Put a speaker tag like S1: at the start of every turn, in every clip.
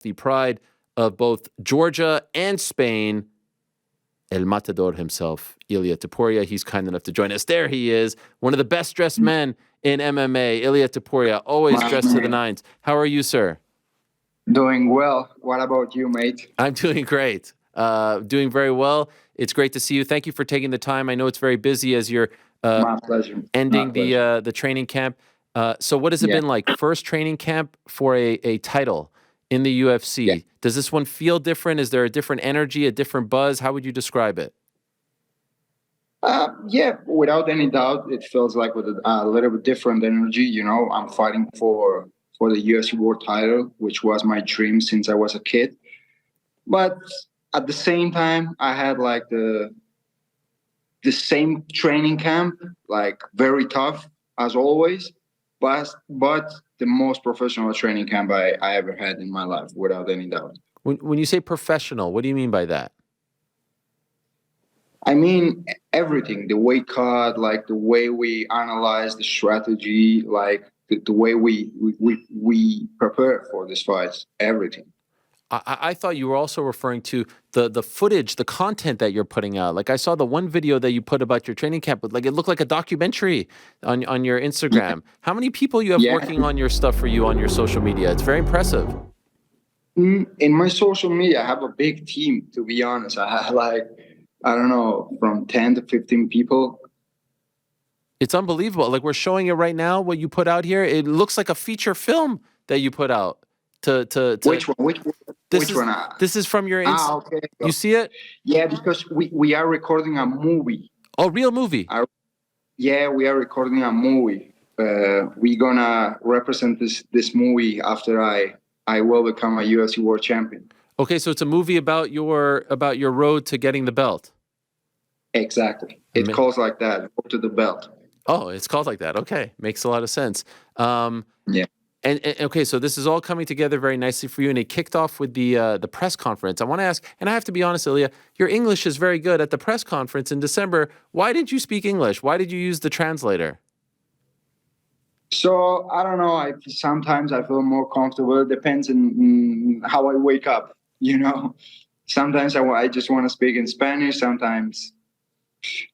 S1: the pride of both Georgia and Spain, El Matador himself, Ilia Topuria. He's kind enough to join us. There he is, one of the best dressed men in MMA, Ilia Topuria, always dressed to the nines. How are you, sir?
S2: Doing well. What about you, mate?
S1: I'm doing great. Doing very well. It's great to see you. Thank you for taking the time. I know it's very busy as you're
S2: My pleasure.
S1: ending the training camp. So what has it been like? First training camp for a title in the UFC.
S2: Yeah.
S1: Does this one feel different? Is there a different energy, a different buzz? How would you describe it?
S2: Yeah, without any doubt, it feels like with a little bit different energy. You know, I'm fighting for the UFC World Title, which was my dream since I was a kid. But at the same time, I had like the same training camp, like very tough as always, but the most professional training camp I ever had in my life, without any doubt.
S1: When you say professional, what do you mean by that?
S2: I mean everything, the weight cut, like the way we analyze the strategy, like the way we prepare for this fight, everything.
S1: I thought you were also referring to the footage, the content that you're putting out. Like I saw the one video that you put about your training camp, but like it looked like a documentary on your Instagram. How many people you have working on your stuff for you on your social media? It's very impressive.
S2: In my social media, I have a big team, to be honest. I have like, I don't know, from 10 to 15 people.
S1: It's unbelievable. Like we're showing it right now, what you put out here. It looks like a feature film that you put out.
S2: Which one?
S1: This is from your Instagram.
S2: Okay.
S1: You see it?
S2: Yeah, because we are recording a movie.
S1: Oh, real movie?
S2: Yeah, we are recording a movie. We're gonna represent this movie after I will become a UFC World Champion.
S1: Okay, so it's a movie about your road to getting the belt.
S2: Exactly. It calls like that, Road to the Belt.
S1: Oh, it's called like that. Okay, makes a lot of sense.
S2: Yeah.
S1: And okay, so this is all coming together very nicely for you, and it kicked off with the press conference. I want to ask, and I have to be honest, Ilia, your English is very good. At the press conference in December, why didn't you speak English? Why did you use the translator?
S2: So I don't know. Sometimes I feel more comfortable. It depends on how I wake up. You know, sometimes I just want to speak in Spanish. Sometimes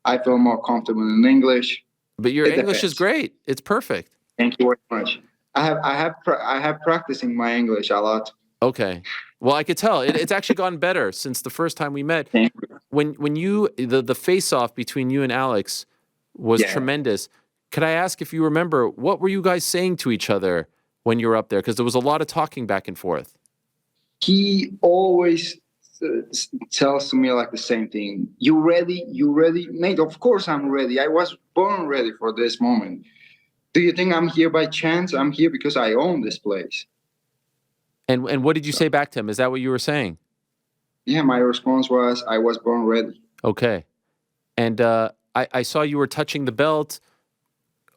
S2: I feel more comfortable in English.
S1: But your English is great. It's perfect.
S2: Thank you very much. I have practicing my English a lot.
S1: Okay. Well, I could tell it's actually gotten better since the first time we met.
S2: Thank you.
S1: When you the face off between you and Alex was tremendous. Could I ask if you remember what were you guys saying to each other when you were up there? Because there was a lot of talking back and forth.
S2: He always tells me like the same thing. You ready? You ready, mate? Of course I'm ready. I was born ready for this moment. Do you think I'm here by chance? I'm here because I own this place.
S1: And what did you say back to him? Is that what you were saying?
S2: Yeah, my response was, I was born ready.
S1: Okay. And I saw you were touching the belt.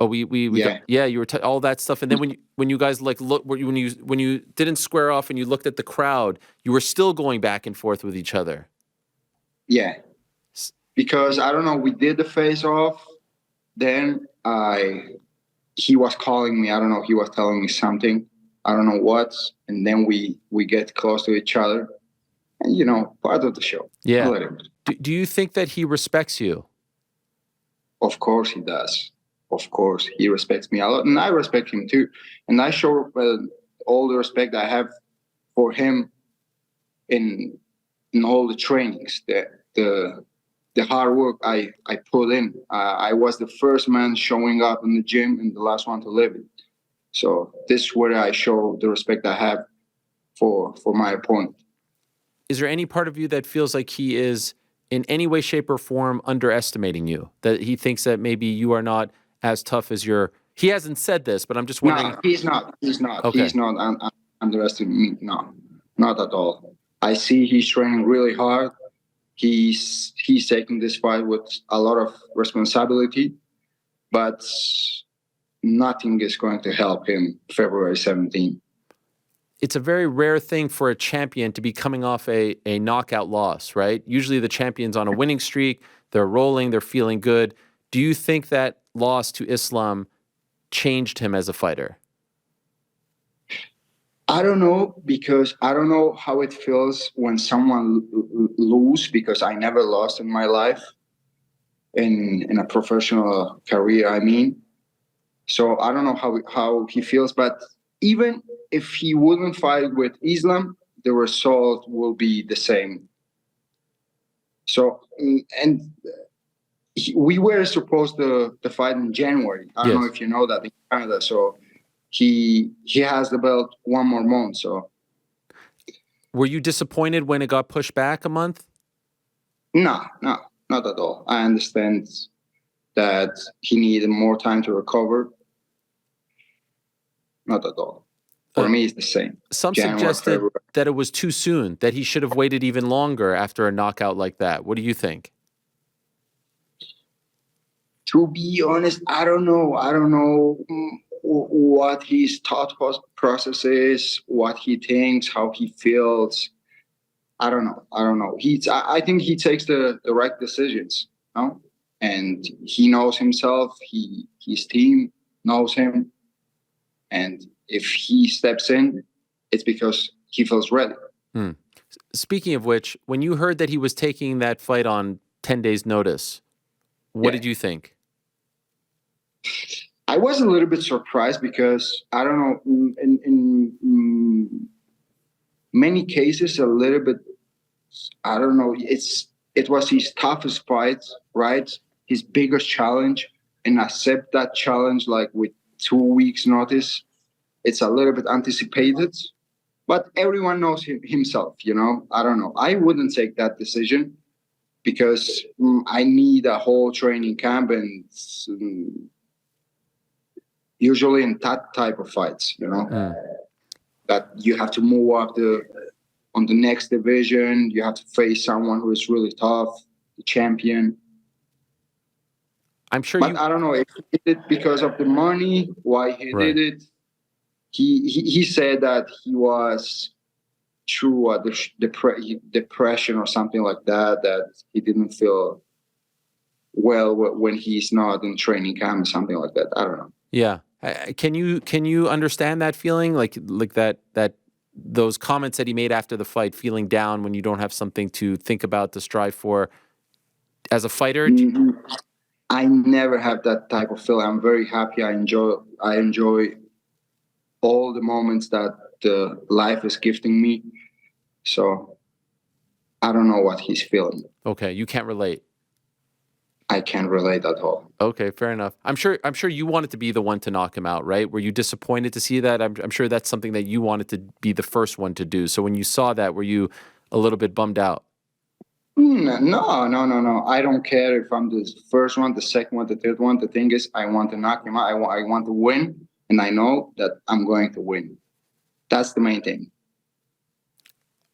S1: Oh, you were all that stuff. And then when you guys like look when you didn't square off and you looked at the crowd, you were still going back and forth with each other.
S2: Yeah, because I don't know, we did the face off. Then he was calling me. I don't know. He was telling me something. I don't know what. And then we get close to each other. And, you know, part of the show.
S1: Yeah. Do you think that he respects you?
S2: Of course he does. Of course. He respects me a lot. And I respect him too. And I show all the respect I have for him in all the trainings, the hard work I put in. I was the first man showing up in the gym and the last one to leave it. So this is where I show the respect I have for my opponent.
S1: Is there any part of you that feels like he is in any way, shape, or form underestimating you? That he thinks that maybe you are not as tough as your... He hasn't said this, but I'm just wondering...
S2: No, he's not.
S1: Okay.
S2: He's not underestimating me. No, not at all. I see he's training really hard. He's taking this fight with a lot of responsibility, but nothing is going to help him February 17th.
S1: It's a very rare thing for a champion to be coming off a knockout loss, right? Usually the champion's on a winning streak, they're rolling, they're feeling good. Do you think that loss to Islam changed him as a fighter?
S2: I don't know, because I don't know how it feels when someone lose, because I never lost in my life in a professional career. I mean, so I don't know how he feels. But even if he wouldn't fight with Islam, the result will be the same. So and we were supposed to fight in January. I don't know
S1: Yes.
S2: if you know that, in Canada. So he has the belt one more month. So
S1: Were you disappointed when it got pushed back a month?
S2: no, not at all. I understand that he needed more time to recover. Not at all. For
S1: Uh,
S2: me, it's the same.
S1: Some
S2: January,
S1: suggested
S2: February.
S1: that it was too soon, that he should have waited even longer after a knockout like that. What do you think?
S2: To be honest, I don't know. I don't know what his thought process is, what he thinks, how he feels. I don't know. I don't know. I think he takes the right decisions, no? And he knows himself. His team knows him. And if he steps in, it's because he feels ready.
S1: Hmm. Speaking of which, when you heard that he was taking that fight on 10 days' notice, what
S2: Yeah.
S1: did you think?
S2: I was a little bit surprised because I don't know, in many cases, a little bit, I don't know, it was his toughest fight, right? His biggest challenge, and accept that challenge like with 2 weeks notice. It's a little bit anticipated, but everyone knows himself, you know. I don't know. I wouldn't take that decision because I need a whole training camp, and usually in that type of fights, you know, that you have to move up on the next division. You have to face someone who is really tough, the champion.
S1: I'm sure
S2: But
S1: you.
S2: I don't know if he did it because of the money, why he
S1: Right.
S2: did it. He said that he was through a depression or something like that, that he didn't feel well when he's not in training camp, something like that. I don't know.
S1: Yeah. Can you understand that feeling, like that those comments that he made after the fight, feeling down when you don't have something to think about, to strive for as a fighter?
S2: I never have that type of feeling. I'm very happy. I enjoy all the moments that life is gifting me. So I don't know what he's feeling.
S1: Okay, you can't relate.
S2: I can't relate at all.
S1: Okay, fair enough. I'm sure you wanted to be the one to knock him out, right? Were you disappointed to see that? I'm sure that's something that you wanted to be the first one to do. So when you saw that, were you a little bit bummed out?
S2: No. I don't care if I'm the first one, the second one, the third one. The thing is, I want to knock him out. I want to win, and I know that I'm going to win. That's the main thing.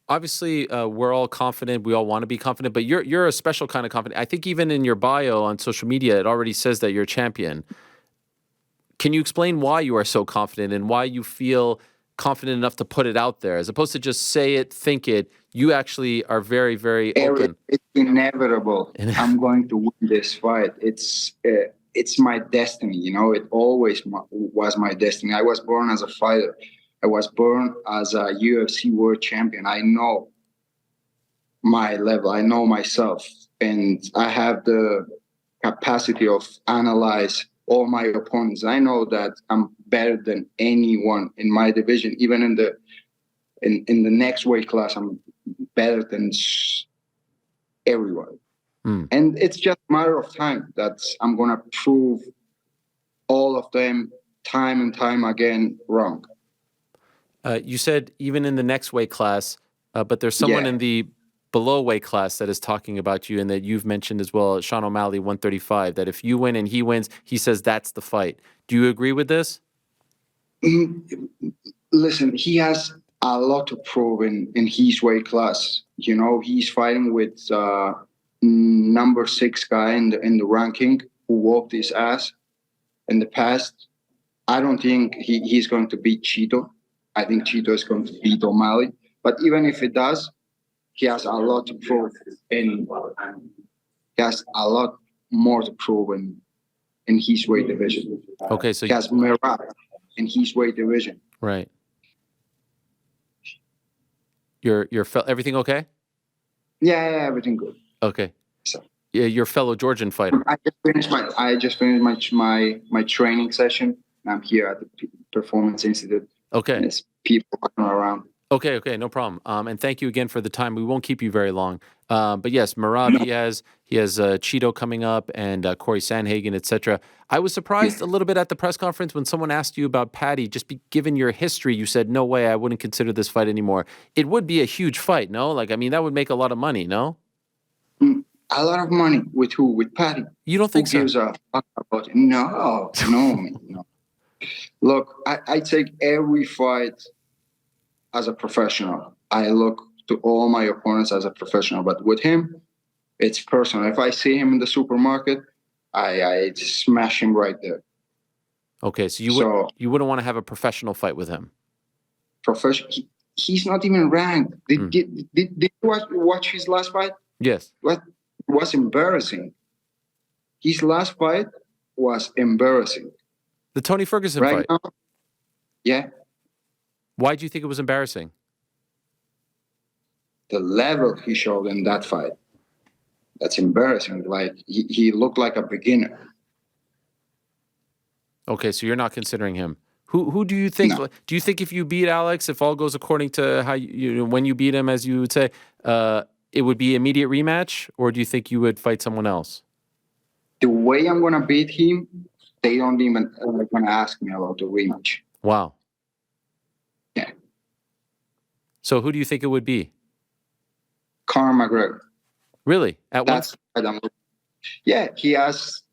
S1: Obviously, we're all confident. We all want to be confident, but you're a special kind of confident. I think even in your bio on social media, it already says that you're a champion. Can you explain why you are so confident and why you feel confident enough to put it out there, as opposed to just say it, think it? You actually are very, very open.
S2: It's inevitable. I'm going to win this fight. It's my destiny. You know, it always was my destiny. I was born as a fighter. I was born as a UFC world champion. I know my level. I know myself, and I have the capacity of analyze all my opponents. I know that I'm better than anyone in my division, even in the next weight class. I'm better than everyone. And it's just a matter of time that I'm going to prove all of them time and time again wrong.
S1: You said even in the next weight class, but there's someone in the below weight class that is talking about you, and that you've mentioned as well, Sean O'Malley, 135, that if you win and he wins, he says that's the fight. Do you agree with this?
S2: Listen, he has a lot to prove in his weight class. You know, he's fighting with number 6 guy in the ranking who whooped his ass in the past. I don't think he's going to beat Cheeto. I think Cheeto is going to beat O'Malley. But even if it does, he has a lot to prove, and he has a lot more to prove in his weight division.
S1: Okay, so
S2: he has Merab in his weight division.
S1: right. Everything okay?
S2: Yeah, everything good.
S1: Okay.
S2: So
S1: Yeah, your fellow Georgian fighter.
S2: I just finished my training session. I'm here at the Performance Institute.
S1: Okay.
S2: And it's people walking around.
S1: Okay, no problem. And thank you again for the time. We won't keep you very long. But yes, Merab,
S2: No.
S1: he has Cheeto coming up and Corey Sandhagen, etc. I was surprised a little bit at the press conference when someone asked you about Paddy. Given your history, you said, "No way, I wouldn't consider this fight anymore." It would be a huge fight, no? Like, I mean, that would make a lot of money, no?
S2: A lot of money with who? With Paddy.
S1: You don't
S2: Who
S1: think so?
S2: gives a fuck about it? No, man, no. Look, I take every fight as a professional. I look to all my opponents as a professional, but with him, it's personal. If I see him in the supermarket, I smash him right there.
S1: Okay, so you wouldn't want to have a professional fight with him.
S2: Professional. He's not even ranked. Did you watch his last fight?
S1: Yes.
S2: What was embarrassing? His last fight was embarrassing.
S1: The Tony Ferguson
S2: Right
S1: fight.
S2: now, yeah.
S1: Why do you think it was embarrassing?
S2: The level he showed in that fight. That's embarrassing. Like he looked like a beginner.
S1: Okay, so you're not considering him. Who do you think?
S2: No.
S1: Do you think if you beat Alex, if all goes according to how when you beat him, as you would say, it would be immediate rematch, or do you think you would fight someone else?
S2: The way I'm gonna beat him, they don't even gonna ask me about the rematch.
S1: Wow.
S2: Yeah.
S1: So who do you think it would be?
S2: Conor McGregor.
S1: Really? At once?
S2: Yeah, he has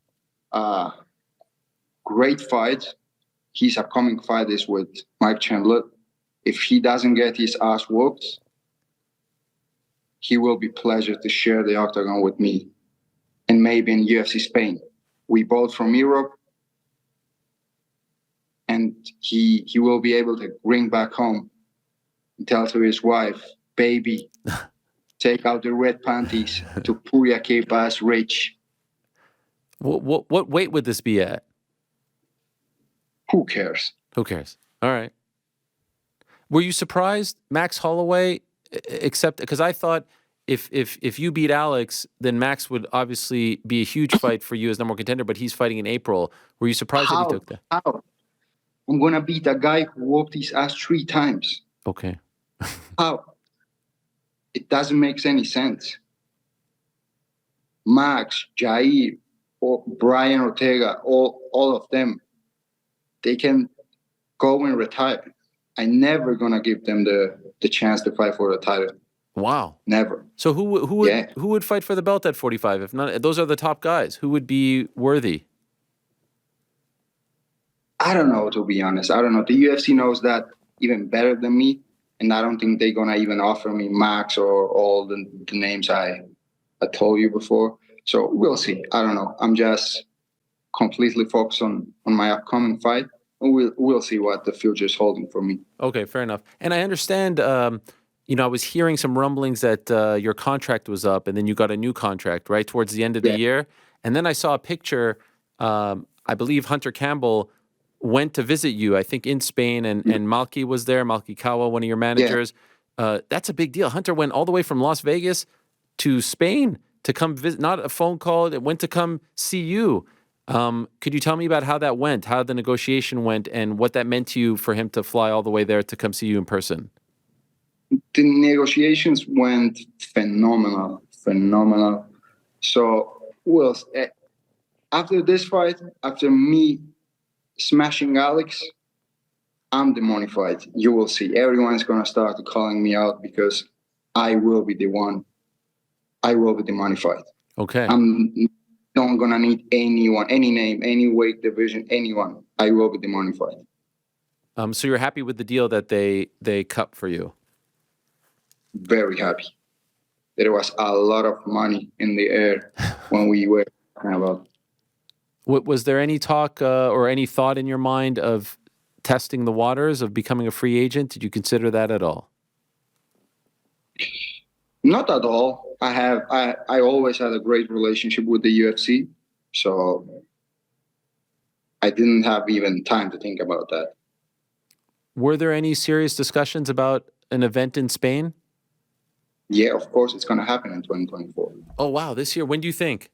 S2: great fights. His upcoming fight is with Mike Chandler. If he doesn't get his ass whooped, he will be pleasure to share the octagon with me, and maybe in UFC Spain. We both from Europe, and he will be able to bring back home and tell to his wife, "Baby, take out the red panties. Topuria keep us rich."
S1: What weight would this be at?
S2: Who cares?
S1: Who cares? All right. Were you surprised Max Holloway except because I thought if you beat Alex, then Max would obviously be a huge fight for you as number one contender, but he's fighting in April. Were you surprised that he took that?
S2: How? I'm gonna beat a guy who whooped his ass 3 times.
S1: Okay.
S2: How? It doesn't make any sense. Max, Jair, or Brian Ortega, all of them, they can go and retire. I'm never gonna give them the chance to fight for the title.
S1: Wow.
S2: Never.
S1: So who would fight for the belt at 45? If not, those are the top guys. Who would be worthy?
S2: I don't know, to be honest. I don't know. The UFC knows that even better than me, and I don't think they're gonna even offer me Max or all the names I told you before. So we'll see. I don't know. I'm just completely focused on my upcoming fight. We'll see what the future is holding for me.
S1: Okay, fair enough. And I understand. I was hearing some rumblings that your contract was up, and then you got a new contract right towards the end of the year. And then I saw a picture. I believe Hunter Campbell went to visit you. I think in Spain, and Malky was there. Malky Kawa, one of your managers. That's a big deal. Hunter went all the way from Las Vegas to Spain to come visit. Not a phone call. It went to come see you. Could you tell me about how that went, how the negotiation went, and what that meant to you for him to fly all the way there to come see you in person?
S2: The negotiations went phenomenal. So, after this fight, after me smashing Alex, I'm demonetized. You will see. Everyone's going to start calling me out because I will be the one. I will be demonetized.
S1: Okay.
S2: I'm not going to need anyone, any name, any weight division, anyone. I will be demonetized.
S1: So you're happy with the deal that they cut for you?
S2: Very happy. There was a lot of money in the air when we were talking about.
S1: Was there any talk or any thought in your mind of testing the waters, of becoming a free agent? Did you consider that at all?
S2: Not at all. I always had a great relationship with the UFC, so I didn't have even time to think about that.
S1: Were there any serious discussions about an event in Spain?
S2: Yeah, of course, it's going to happen in 2024.
S1: Oh, wow. This year. When do you think?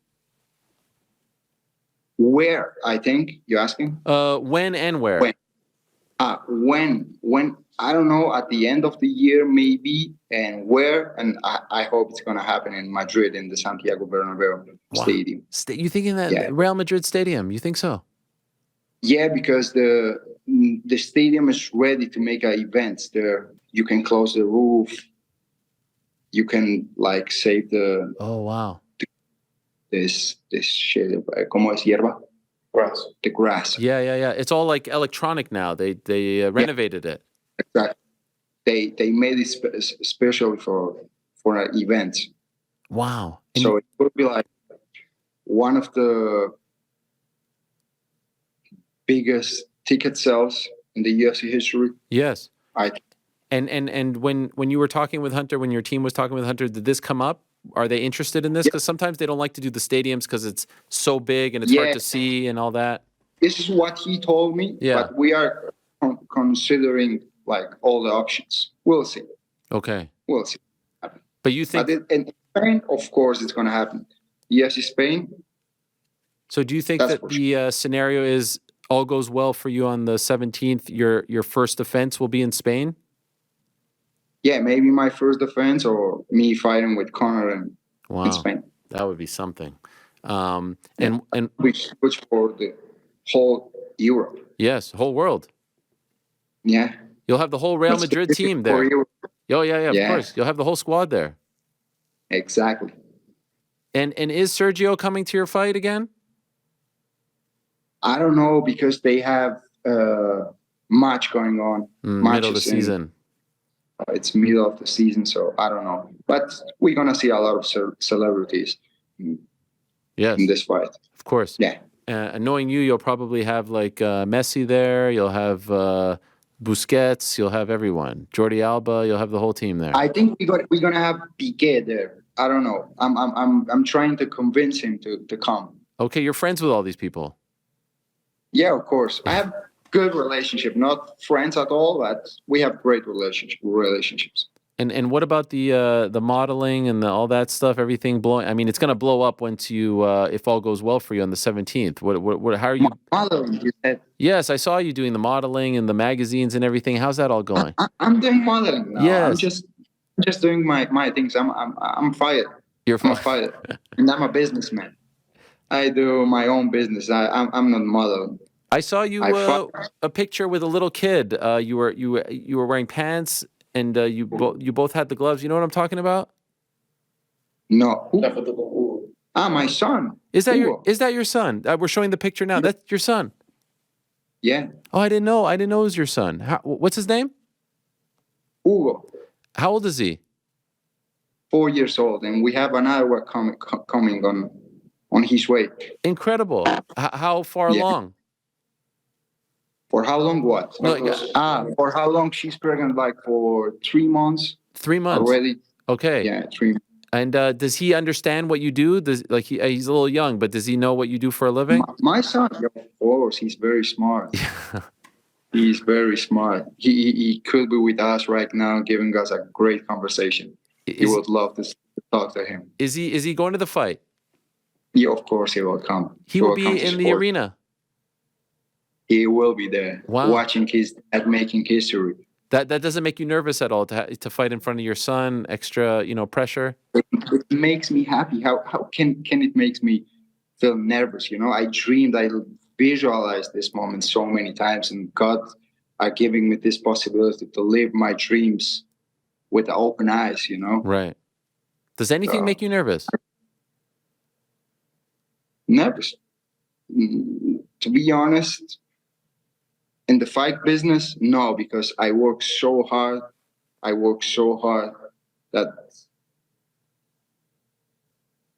S2: Where, I think, you're asking?
S1: When and where?
S2: When, I don't know, at the end of the year, maybe, and where, and I hope it's going to happen in Madrid, in the Santiago Bernabeu Stadium.
S1: You thinking that Real Madrid Stadium? You think so?
S2: Yeah, because the stadium is ready to make events there. You can close the roof. You can like save the.
S1: Oh wow.
S2: This shit. ¿Cómo es hierba? Grass. The grass.
S1: Yeah. It's all like electronic now. They renovated it.
S2: Exactly. They made it especially for an event.
S1: Wow.
S2: So it would be like one of the biggest ticket sales in the UFC history.
S1: Yes. And when you were talking with Hunter, when your team was talking with Hunter, did this come up? Are they interested in this? Because sometimes they don't like to do the stadiums because it's so big and it's hard to see and all that.
S2: This is what he told me.
S1: Yeah.
S2: But we are considering like all the options. We'll see.
S1: Okay.
S2: We'll see.
S1: But you think?
S2: But in Spain, of course, it's going to happen. UFC Spain.
S1: So do you think that the scenario is all goes well for you on the 17th? Your first defense will be in Spain?
S2: Yeah, maybe my first defense or me fighting with Conor in Spain.
S1: That would be something.
S2: And which for the whole Europe.
S1: Yes, whole world.
S2: Yeah.
S1: You'll have the whole Real Madrid team there. Oh yeah, of course. You'll have the whole squad there.
S2: Exactly.
S1: And is Sergio coming to your fight again?
S2: I don't know because they have match going on.
S1: Middle of the season.
S2: It's middle of the season, so I don't know. But we're going to see a lot of celebrities in this fight.
S1: Of course.
S2: Yeah.
S1: Knowing you, you'll probably have like Messi there. You'll have Busquets. You'll have everyone. Jordi Alba. You'll have the whole team there.
S2: I think we're going to have Piqué there. I don't know. I'm trying to convince him to come.
S1: Okay, you're friends with all these people.
S2: Yeah, of course. I have good relationship, not friends at all, but we have great relationships.
S1: And what about the modeling and all that stuff? Everything blowing. I mean, it's going to blow up once you, if all goes well for you on the 17th. What? How are you?
S2: Modeling, you said.
S1: Yes, I saw you doing the modeling and the magazines and everything. How's that all going?
S2: I'm doing modeling now.
S1: Yes.
S2: I'm just doing my things. I'm fired.
S1: You're
S2: fired, and I'm a businessman. I do my own business. I'm not modeling.
S1: I saw you a picture with a little kid. You were wearing pants, and you both had the gloves. You know what I'm talking about?
S2: No. My son.
S1: Is that your son? We're showing the picture now. That's your son.
S2: Yeah.
S1: Oh, I didn't know. I didn't know it was your son. What's his name?
S2: Hugo.
S1: How old is he?
S2: 4 years old, and we have another one coming on his way.
S1: Incredible. How far along?
S2: For how long? What? For how long? She's pregnant, like for 3 months.
S1: 3 months
S2: already.
S1: Okay.
S2: Yeah, 3 months.
S1: And does he understand what you do? He's a little young, but does he know what you do for a living?
S2: My son, of course, he's very smart. He's very smart. He could be with us right now, giving us a great conversation. He would love to talk to him.
S1: Is he going to the fight?
S2: Yeah, of course he will come.
S1: He will be in the arena.
S2: He will be there,
S1: wow,
S2: watching his dad making history.
S1: That doesn't make you nervous at all to fight in front of your son? Extra, pressure.
S2: It makes me happy. How can it makes me feel nervous? I dreamed, I visualized this moment so many times, and God are giving me this possibility to live my dreams with open eyes.
S1: Right. Does anything make you nervous?
S2: Nervous. To be honest, in the fight business, no, because I work so hard that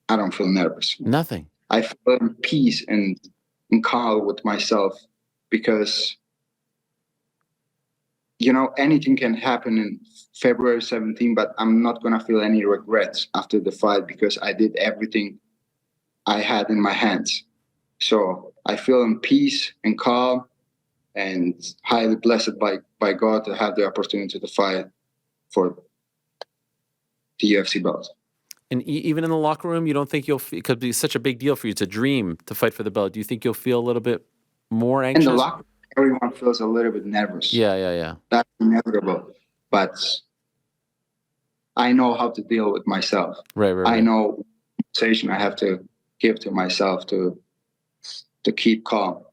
S2: I don't feel nervous.
S1: Nothing.
S2: I feel in peace and calm with myself because, anything can happen in February 17, but I'm not going to feel any regrets after the fight because I did everything I had in my hands. So I feel in peace and calm and highly blessed by God to have the opportunity to fight for the UFC belt.
S1: And even in the locker room, you don't think it could be such a big deal for you. It's a dream to fight for the belt. Do you think you'll feel a little bit more
S2: In
S1: anxious?
S2: the locker room, everyone feels a little bit nervous.
S1: Yeah.
S2: That's inevitable. But I know how to deal with myself.
S1: Right.
S2: I know the conversation I have to give to myself to keep calm.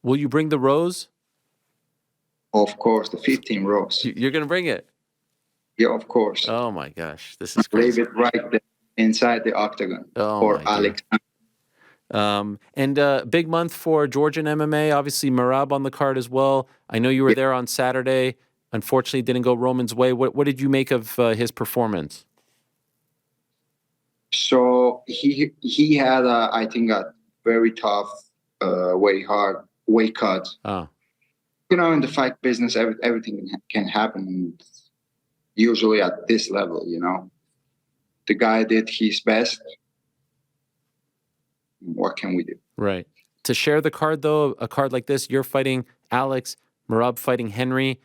S1: Will you bring the rose?
S2: Of course, the 15 rows.
S1: You're going to bring it?
S2: Yeah, of course.
S1: Oh, my gosh. This is
S2: Leave
S1: crazy.
S2: it right there inside the octagon for Alexander.
S1: And big month for Georgian MMA. Obviously, Merab on the card as well. I know you were there on Saturday. Unfortunately, it didn't go Roman's way. What did you make of his performance?
S2: So he had, I think, a very tough, weight cut.
S1: Oh.
S2: You know, in the fight business, everything can happen. Usually at this level, you know, the guy did his best. What can we do?
S1: Right. To share the card, though, a card like this, you're fighting Alex, Merab fighting Henry.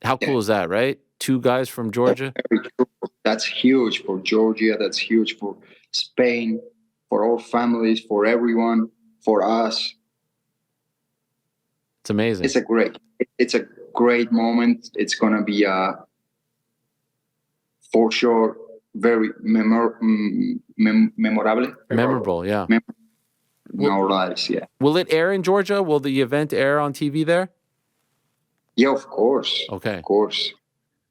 S1: How cool is that, right? Two guys from Georgia.
S2: That's huge for Georgia. That's huge for Spain, for our families, for everyone, for us.
S1: It's amazing.
S2: It's a great moment. It's gonna be for sure very memorable.
S1: Memorable, yeah.
S2: In our lives, yeah.
S1: Will it air in Georgia? Will the event air on TV there?
S2: Yeah, of course.
S1: Okay.
S2: Of course.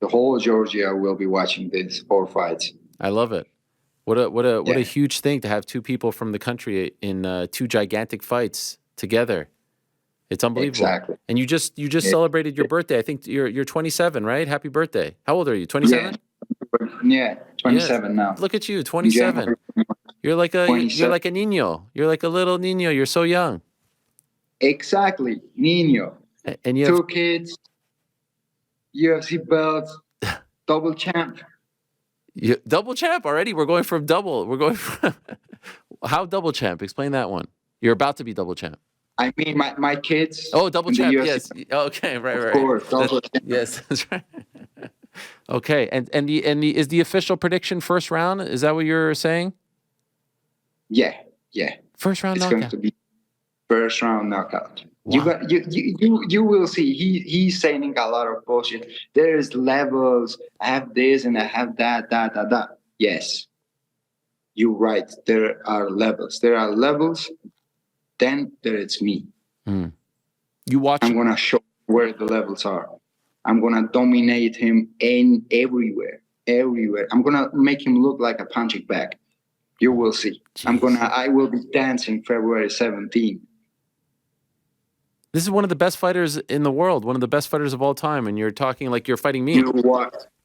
S2: The whole Georgia will be watching these 4 fights.
S1: I love it. What a huge thing to have two people from the country in two gigantic fights together. It's unbelievable.
S2: Exactly.
S1: And you just celebrated your birthday. I think you're 27, right? Happy birthday. How old are you? 27?
S2: Yeah, 27 now.
S1: Look at you, 27. You're like a niño. You're like a little niño. You're so young.
S2: Exactly, niño.
S1: And you have
S2: 2 kids, UFC belts, double champ.
S1: Double champ already? We're going from double. We're going from how double champ? Explain that one. You're about to be double champ.
S2: I mean, my kids.
S1: Oh, double champ. Yes. Okay. Right.
S2: Of course, double champ.
S1: Yes, that's right. Okay, and is the official prediction first round? Is that what you're saying?
S2: Yeah.
S1: First round
S2: it's
S1: knockout.
S2: Going to be first round knockout.
S1: Wow.
S2: You will see. He's saying a lot of bullshit. There's levels. I have this and I have that. Yes, you're right. There are levels. Then there it's me.
S1: You watch.
S2: I'm gonna show where the levels are. I'm gonna dominate him everywhere. I'm gonna make him look like a punching bag. You will see.
S1: Jeez.
S2: I will be dancing February 17th.
S1: This is one of the best fighters in the world, one of the best fighters of all time, and you're talking like you're fighting me.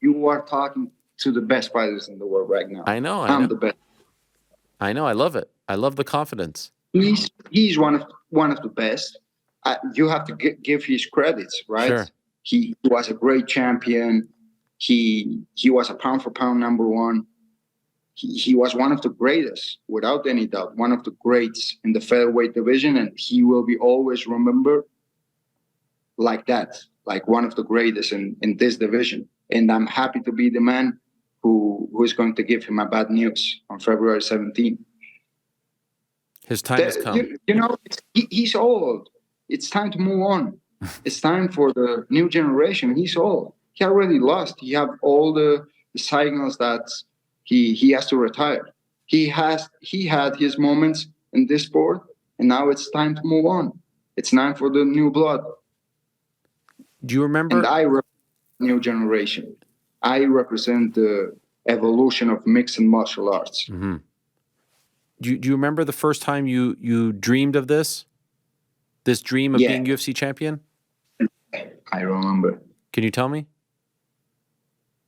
S2: You are talking to the best fighters in the world right now.
S1: I know.
S2: I'm the best.
S1: I know. I love it. I love the confidence.
S2: He's one of the best. You have to give his credits, right?
S1: Sure.
S2: He was a great champion. He was a pound for pound number one. He was one of the greatest, without any doubt, one of the greats in the featherweight division, and he will be always remembered like that, like one of the greatest in this division. And I'm happy to be the man who is going to give him a bad news on February 17th.
S1: His time has come.
S2: You know, he's old. It's time to move on. It's time for the new generation. He's old. He already lost. He have all the signals that he has to retire. He had his moments in this sport, and now it's time to move on. It's time for the new blood.
S1: Do you remember?
S2: And I represent the new generation. I represent the evolution of mixed martial arts.
S1: Mm-hmm. Do you remember the first time you dreamed of this? This dream of being UFC champion?
S2: I remember.
S1: Can you tell me?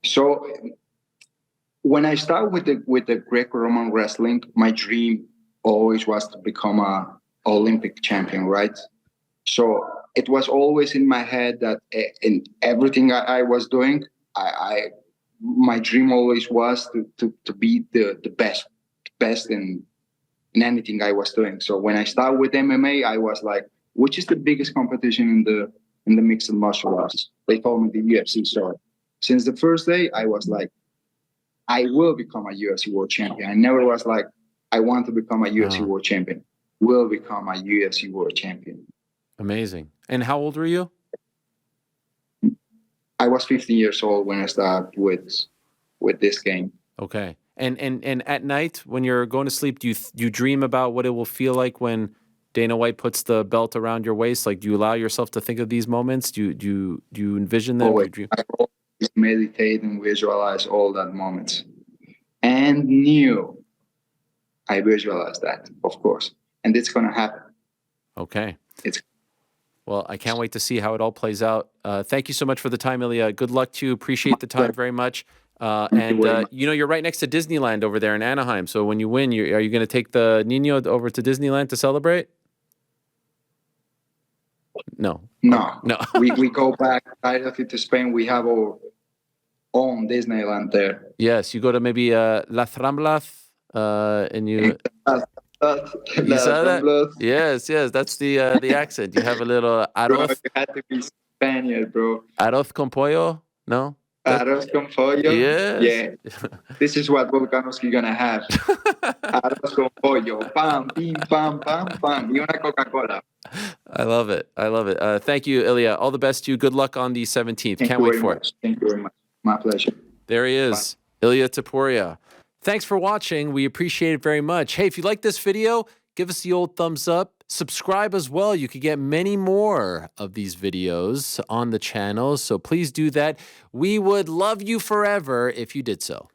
S2: So when I started with the Greco-Roman wrestling, my dream always was to become a Olympic champion, right? So it was always in my head that in everything I was doing, my dream always was to be the best in anything I was doing. So when I started with MMA, I was like, which is the biggest competition in the mixed martial arts? They told me the UFC. So since the first day, I was like, I will become a UFC world champion. I never was like, I want to become a UFC world champion. Will become a UFC world champion.
S1: Amazing. And how old were you?
S2: I was 15 years old when I started with this game.
S1: Okay. And at night when you're going to sleep, do you dream about what it will feel like when Dana White puts the belt around your waist? Like, do you allow yourself to think of these moments? Do you envision them?
S2: Always. I always meditate and visualize all that moments. And I visualize that, of course. And it's going to happen.
S1: Okay. Well, I can't wait to see how it all plays out. Thank you so much for the time, Ilia. Good luck to you. Appreciate the time very much. You're right next to Disneyland over there in Anaheim. So when you win, are you going to take the Nino over to Disneyland to celebrate? No.
S2: we go back directly to Spain. We have our own Disneyland there.
S1: Yes, you go to maybe Las Ramblas, and you. You saw that? Yes, that's the accent. You have a little arroz.
S2: Bro, you had to be Spaniard, bro.
S1: Arroz con pollo? No?
S2: Arroz con pollo?
S1: Yes.
S2: Yeah. This is what Volkanovski gonna have. Arroz con pollo. Pam, pim, pam, pam, pam. Y una Coca-Cola.
S1: I love it. Thank you, Ilia. All the best to you. Good luck on the 17th. Can't wait for it.
S2: Thank you very much. My pleasure.
S1: There he is, Ilia Topuria. Thanks for watching. We appreciate it very much. Hey, if you like this video, give us the old thumbs up. Subscribe as well. You could get many more of these videos on the channel, so please do that. We would love you forever if you did so.